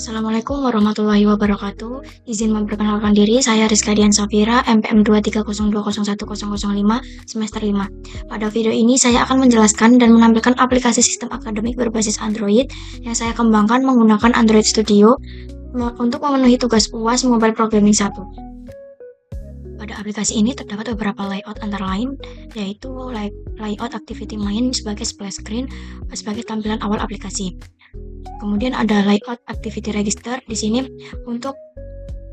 Assalamualaikum warahmatullahi wabarakatuh. Izin memperkenalkan diri, saya Rizka Dian Safira, MPM 230201005, semester 5. Pada video ini saya akan menjelaskan dan menampilkan aplikasi sistem akademik berbasis Android yang saya kembangkan menggunakan Android Studio untuk memenuhi tugas UAS Mobile Programming 1. Pada aplikasi ini terdapat beberapa layout antara lain, yaitu layout activity main sebagai splash screen sebagai tampilan awal aplikasi. Kemudian ada layout activity register di sini untuk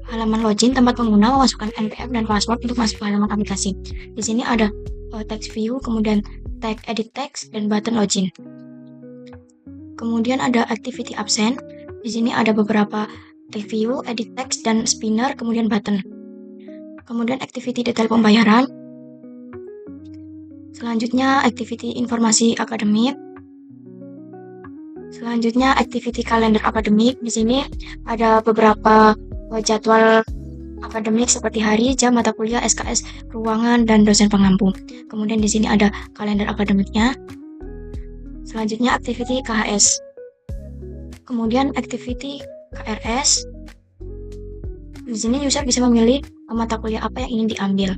halaman login tempat pengguna memasukkan NPM dan password untuk masuk ke halaman aplikasi. Di sini ada text view, kemudian tag edit text dan button login. Kemudian ada activity absent. Di sini ada beberapa text view, edit text dan spinner, kemudian button. Kemudian activity detail pembayaran. Selanjutnya activity informasi akademik. Selanjutnya activity kalender akademik. Di sini ada beberapa jadwal akademik seperti hari, jam, mata kuliah, SKS, ruangan, dan dosen pengampu. Kemudian di sini ada kalender akademiknya. Selanjutnya activity KHS. Kemudian activity KRS. Di sini user bisa memilih mata kuliah apa yang ingin diambil.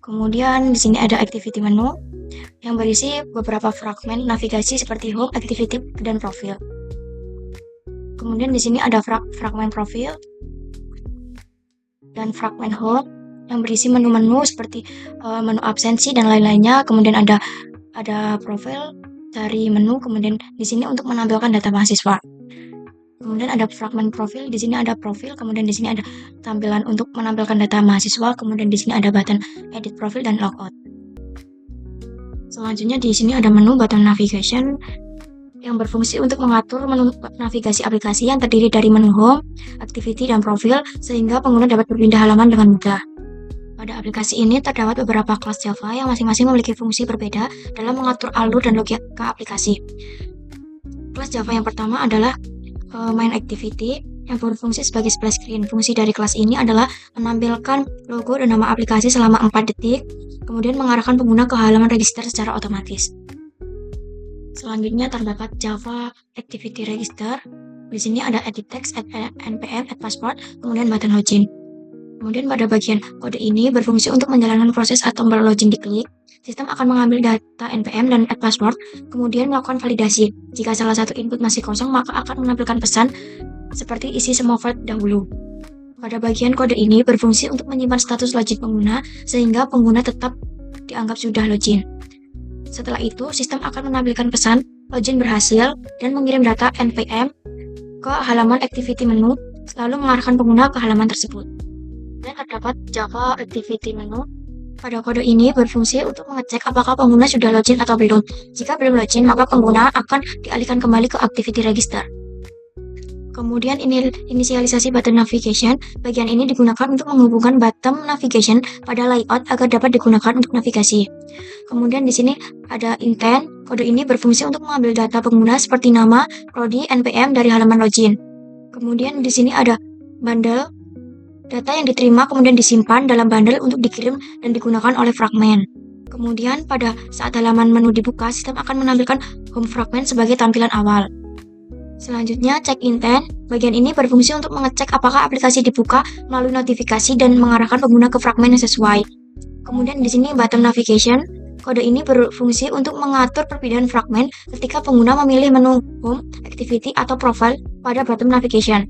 Kemudian di sini ada activity menu yang berisi beberapa fragmen navigasi seperti home, activity, dan profil. Kemudian di sini ada fragmen profil dan fragmen home yang berisi menu-menu seperti menu absensi dan lain-lainnya. Kemudian ada profil dari menu, kemudian di sini untuk menampilkan data mahasiswa. Kemudian ada fragmen profil, di sini ada profil, kemudian di sini ada tampilan untuk menampilkan data mahasiswa, kemudian di sini ada button edit profil dan logout. Selanjutnya di sini ada menu button navigation yang berfungsi untuk mengatur menu navigasi aplikasi yang terdiri dari menu home, activity, dan profil sehingga pengguna dapat berpindah halaman dengan mudah. Pada aplikasi ini terdapat beberapa kelas Java yang masing-masing memiliki fungsi berbeda dalam mengatur alur dan logika aplikasi. Kelas Java yang pertama adalah main activity yang berfungsi sebagai splash screen. Fungsi dari kelas ini adalah menampilkan logo dan nama aplikasi selama 4 detik, kemudian mengarahkan pengguna ke halaman register secara otomatis. Selanjutnya terdapat Java Activity Register. Di sini ada edit text, add NPM, add password, kemudian button login. Kemudian pada bagian kode ini berfungsi untuk menjalankan proses saat tombol login diklik. Sistem akan mengambil data NPM dan add password, kemudian melakukan validasi. Jika salah satu input masih kosong, maka akan menampilkan pesan seperti isi semua file dahulu. Pada bagian kode ini berfungsi untuk menyimpan status login pengguna, sehingga pengguna tetap dianggap sudah login. Setelah itu, sistem akan menampilkan pesan login berhasil dan mengirim data NPM ke halaman activity menu, lalu mengarahkan pengguna ke halaman tersebut. Dan terdapat Java Activity Menu. Pada kode ini berfungsi untuk mengecek apakah pengguna sudah login atau belum. Jika belum login, maka pengguna akan dialihkan kembali ke Activity Register. Kemudian inisialisasi button navigation. Bagian ini digunakan untuk menghubungkan button navigation pada layout agar dapat digunakan untuk navigasi. Kemudian di sini ada intent. Kode ini berfungsi untuk mengambil data pengguna seperti nama, prodi, NPM dari halaman login. Kemudian di sini ada bundle. Data yang diterima kemudian disimpan dalam bundle untuk dikirim dan digunakan oleh fragmen. Kemudian pada saat halaman menu dibuka, sistem akan menampilkan home fragment sebagai tampilan awal. Selanjutnya, check intent. Bagian ini berfungsi untuk mengecek apakah aplikasi dibuka melalui notifikasi dan mengarahkan pengguna ke fragmen yang sesuai. Kemudian di sini button navigation. Kode ini berfungsi untuk mengatur perpindahan fragmen ketika pengguna memilih menu home, activity, atau profile pada button navigation.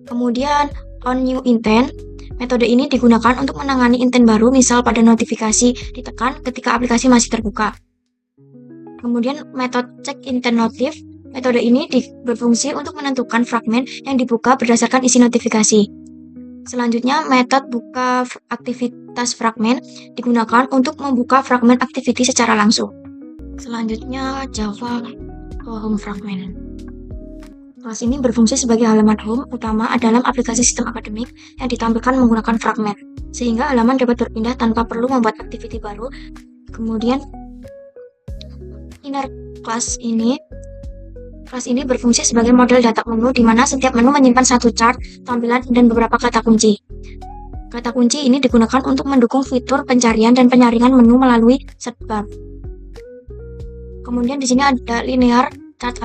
Kemudian on new intent. Metode ini digunakan untuk menangani intent baru, misal pada notifikasi ditekan ketika aplikasi masih terbuka. Kemudian metode check intent notif. Metode ini berfungsi untuk menentukan fragmen yang dibuka berdasarkan isi notifikasi. Selanjutnya, metode buka aktivitas fragmen digunakan untuk membuka fragmen activity secara langsung. Selanjutnya, Java Home Fragment. Kelas ini berfungsi sebagai halaman home utama dalam aplikasi sistem akademik yang ditampilkan menggunakan fragmen, sehingga halaman dapat berpindah tanpa perlu membuat activity baru. Kemudian, inner class ini berfungsi sebagai model data menu di mana setiap menu menyimpan satu chart, tampilan, dan beberapa kata kunci. Kata kunci ini digunakan untuk mendukung fitur pencarian dan penyaringan menu melalui search bar. Kemudian di sini ada linear chart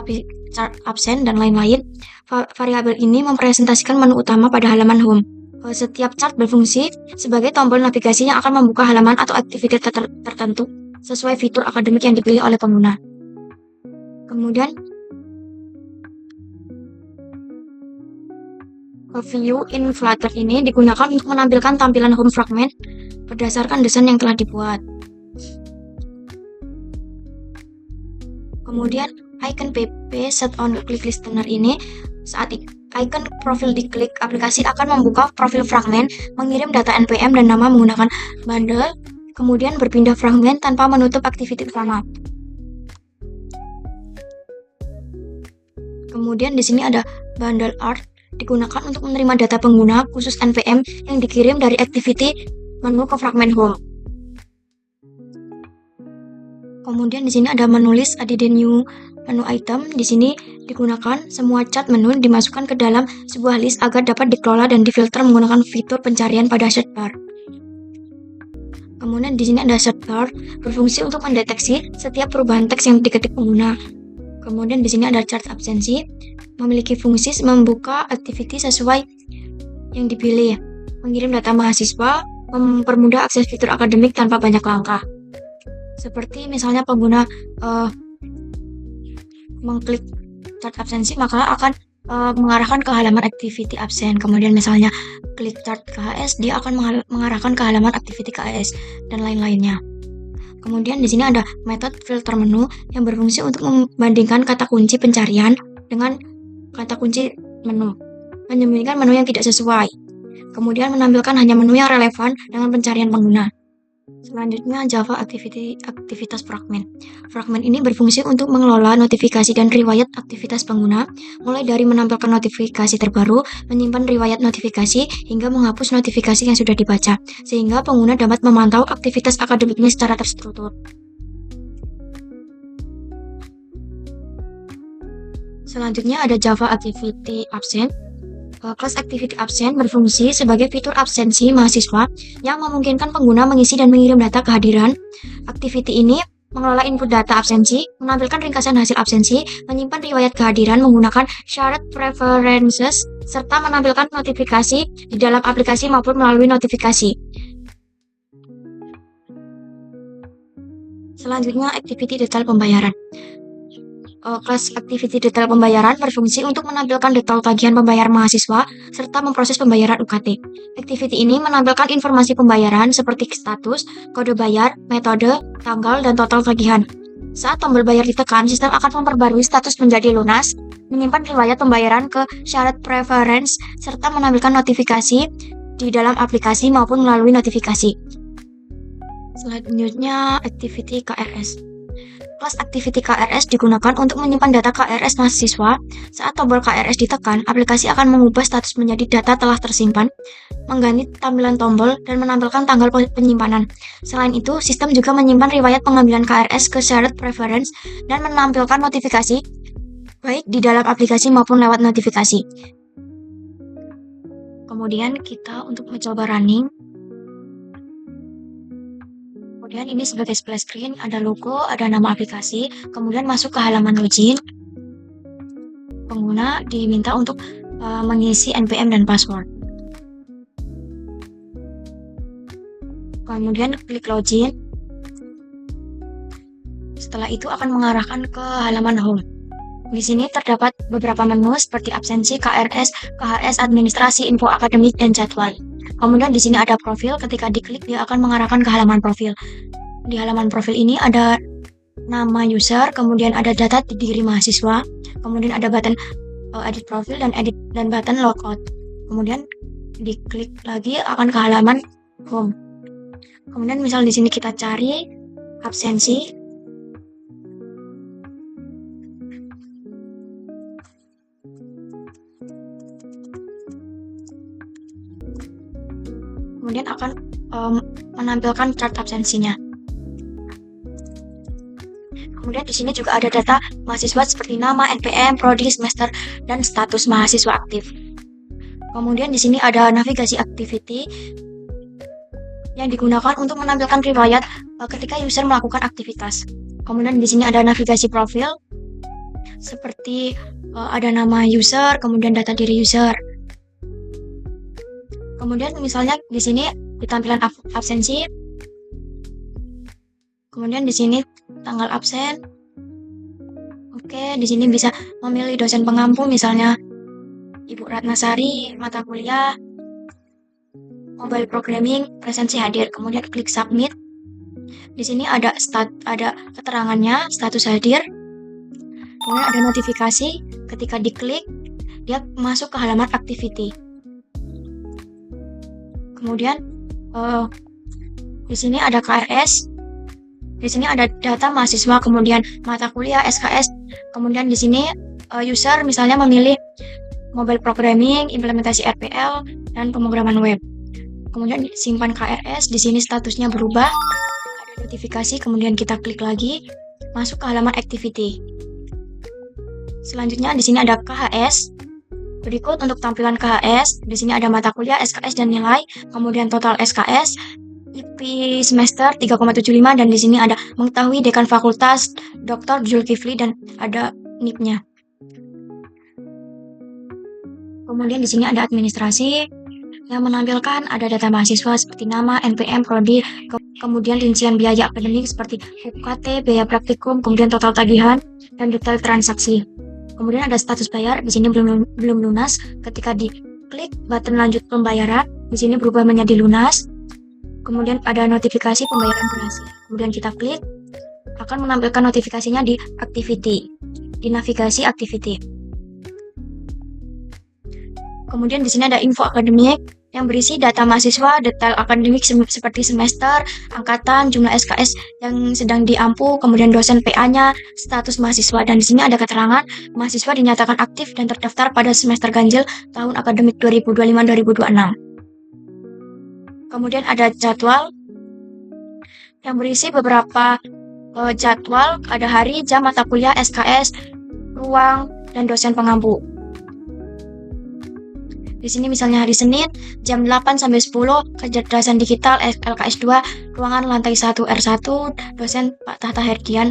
absen, dan lain-lain. Variabel ini mempresentasikan menu utama pada halaman home. Setiap chart berfungsi sebagai tombol navigasi yang akan membuka halaman atau aktivitas tertentu sesuai fitur akademik yang dipilih oleh pengguna. Kemudian, view in Flutter ini digunakan untuk menampilkan tampilan home fragment berdasarkan desain yang telah dibuat. Kemudian, icon PP set on click listener ini, saat icon profil diklik, aplikasi akan membuka profil fragment, mengirim data npm dan nama menggunakan bundle, kemudian berpindah fragment tanpa menutup aktiviti utama. Kemudian di sini ada bundle art, digunakan untuk menerima data pengguna khusus npm yang dikirim dari activity menu ke fragment home. Kemudian di sini ada menulis add new menu item. Di sini digunakan semua cat menu dimasukkan ke dalam sebuah list agar dapat dikelola dan difilter menggunakan fitur pencarian pada search bar. Kemudian di sini ada search bar, berfungsi untuk mendeteksi setiap perubahan teks yang diketik pengguna. Kemudian di sini ada chart absensi, memiliki fungsi membuka activity sesuai yang dipilih, mengirim data mahasiswa, mempermudah akses fitur akademik tanpa banyak langkah. Seperti misalnya pengguna mengklik chart absensi, maka akan mengarahkan ke halaman activity absen. Kemudian misalnya klik chart KHS, dia akan mengarahkan ke halaman activity KHS dan lain-lainnya. Kemudian di sini ada metode filter menu yang berfungsi untuk membandingkan kata kunci pencarian dengan kata kunci menu, menyembunyikan menu yang tidak sesuai. Kemudian menampilkan hanya menu yang relevan dengan pencarian pengguna. Selanjutnya, Java aktivitas fragment. Fragment ini berfungsi untuk mengelola notifikasi dan riwayat aktivitas pengguna, mulai dari menampilkan notifikasi terbaru, menyimpan riwayat notifikasi, hingga menghapus notifikasi yang sudah dibaca, sehingga pengguna dapat memantau aktivitas akademiknya secara terstruktur. Selanjutnya ada Java Activity Absent. Kelas Activity Absent berfungsi sebagai fitur absensi mahasiswa yang memungkinkan pengguna mengisi dan mengirim data kehadiran. Activity ini mengelola input data absensi, menampilkan ringkasan hasil absensi, menyimpan riwayat kehadiran menggunakan shared preferences, serta menampilkan notifikasi di dalam aplikasi maupun melalui notifikasi. Selanjutnya, Activity Detail Pembayaran. Kelas Activity Detail Pembayaran berfungsi untuk menampilkan detail tagihan pembayar mahasiswa serta memproses pembayaran UKT. Activity ini menampilkan informasi pembayaran seperti status, kode bayar, metode, tanggal, dan total tagihan. Saat tombol bayar ditekan, sistem akan memperbarui status menjadi lunas, menyimpan riwayat pembayaran ke shared preference, serta menampilkan notifikasi di dalam aplikasi maupun melalui notifikasi. Selanjutnya, Activity KRS. Kelas Activity KRS digunakan untuk menyimpan data KRS mahasiswa. Saat tombol KRS ditekan, aplikasi akan mengubah status menjadi data telah tersimpan, mengganti tampilan tombol, dan menampilkan tanggal penyimpanan. Selain itu, sistem juga menyimpan riwayat pengambilan KRS ke shared preference dan menampilkan notifikasi, baik di dalam aplikasi maupun lewat notifikasi. Kemudian kita untuk mencoba running. Kemudian ini sebagai splash screen, ada logo, ada nama aplikasi, kemudian masuk ke halaman login. Pengguna diminta untuk mengisi NPM dan password. Kemudian klik login. Setelah itu akan mengarahkan ke halaman home. Di sini terdapat beberapa menu seperti absensi, KRS, KHS, administrasi, info akademik, dan jadwal. Kemudian di sini ada profil, ketika diklik dia akan mengarahkan ke halaman profil. Di halaman profil ini ada nama user, kemudian ada data diri mahasiswa, kemudian ada button edit profil dan button logout. Kemudian diklik lagi akan ke halaman home. Kemudian misal di sini kita cari absensi. Kemudian akan menampilkan chart absensinya. Kemudian di sini juga ada data mahasiswa seperti nama, NPM, prodi, semester, dan status mahasiswa aktif. Kemudian di sini ada navigasi activity yang digunakan untuk menampilkan riwayat ketika user melakukan aktivitas. Kemudian di sini ada navigasi profil. seperti ada nama user, kemudian data diri user. Kemudian misalnya di sini di tampilan absensi, kemudian di sini tanggal absen. Oke, di sini bisa memilih dosen pengampu, misalnya Ibu Ratnasari, mata kuliah mobile programming, presensi hadir. Kemudian klik submit. Di sini ada keterangannya, status hadir. Kemudian ada notifikasi. Ketika diklik, dia masuk ke halaman activity. Kemudian di sini ada KRS. Di sini ada data mahasiswa, kemudian mata kuliah, SKS. Kemudian di sini user misalnya memilih mobile programming, implementasi RPL, dan pemrograman web. Kemudian simpan KRS, di sini statusnya berubah, ada notifikasi, kemudian kita klik lagi, masuk ke halaman activity. Selanjutnya di sini ada KHS. Berikut untuk tampilan KHS, di sini ada mata kuliah, SKS, dan nilai, kemudian total SKS, IP semester 3,75, dan di sini ada mengetahui dekan fakultas Dr. Zulkifli dan ada NIP-nya. Kemudian di sini ada administrasi yang menampilkan ada data mahasiswa seperti nama, NPM, prodi, kemudian rincian biaya akademik seperti UKT, biaya praktikum, kemudian total tagihan, dan detail transaksi. Kemudian ada status bayar, di sini belum lunas. Ketika diklik button lanjut pembayaran, di sini berubah menjadi lunas. Kemudian ada notifikasi pembayaran berhasil. Kemudian kita klik, akan menampilkan notifikasinya di activity, di navigasi activity. Kemudian di sini ada info akademik yang berisi data mahasiswa, detail akademik seperti semester, angkatan, jumlah SKS yang sedang diampu, kemudian dosen PA-nya, status mahasiswa, dan di sini ada keterangan mahasiswa dinyatakan aktif dan terdaftar pada semester ganjil tahun akademik 2025-2026. Kemudian ada jadwal yang berisi beberapa jadwal, ada hari, jam, mata kuliah, SKS, ruang, dan dosen pengampu. Di sini misalnya hari Senin, jam 8 sampai 10, kecerdasan digital, LKS 2, ruangan lantai 1 R1, dosen Pak Tahta Herdian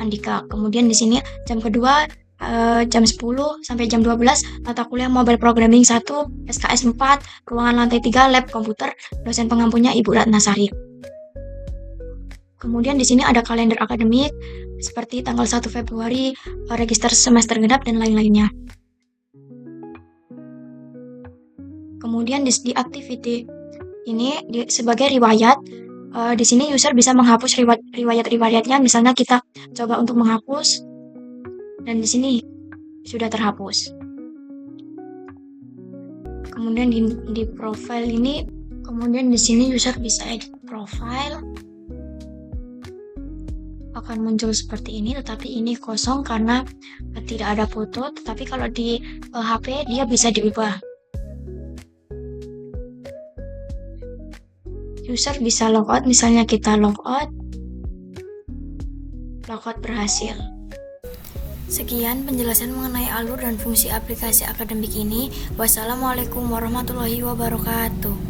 Andika. Kemudian di sini jam kedua, jam 10 sampai jam 12, mata kuliah mobile programming 1, SKS 4, ruangan lantai 3, lab komputer, dosen pengampunya Ibu Ratnasari. Kemudian di sini ada kalender akademik, seperti tanggal 1 Februari, register semester genap, dan lain-lainnya. Kemudian di activity ini sebagai riwayat, di sini user bisa menghapus riwayat-riwayatnya. Misalnya kita coba untuk menghapus, dan di sini sudah terhapus. Kemudian di profile ini, kemudian di sini user bisa edit profile, akan muncul seperti ini, tetapi ini kosong karena tidak ada foto. Tetapi kalau di HP dia bisa diubah. User bisa logout, misalnya kita logout berhasil. Sekian penjelasan mengenai alur dan fungsi aplikasi akademik ini. Wassalamualaikum warahmatullahi wabarakatuh.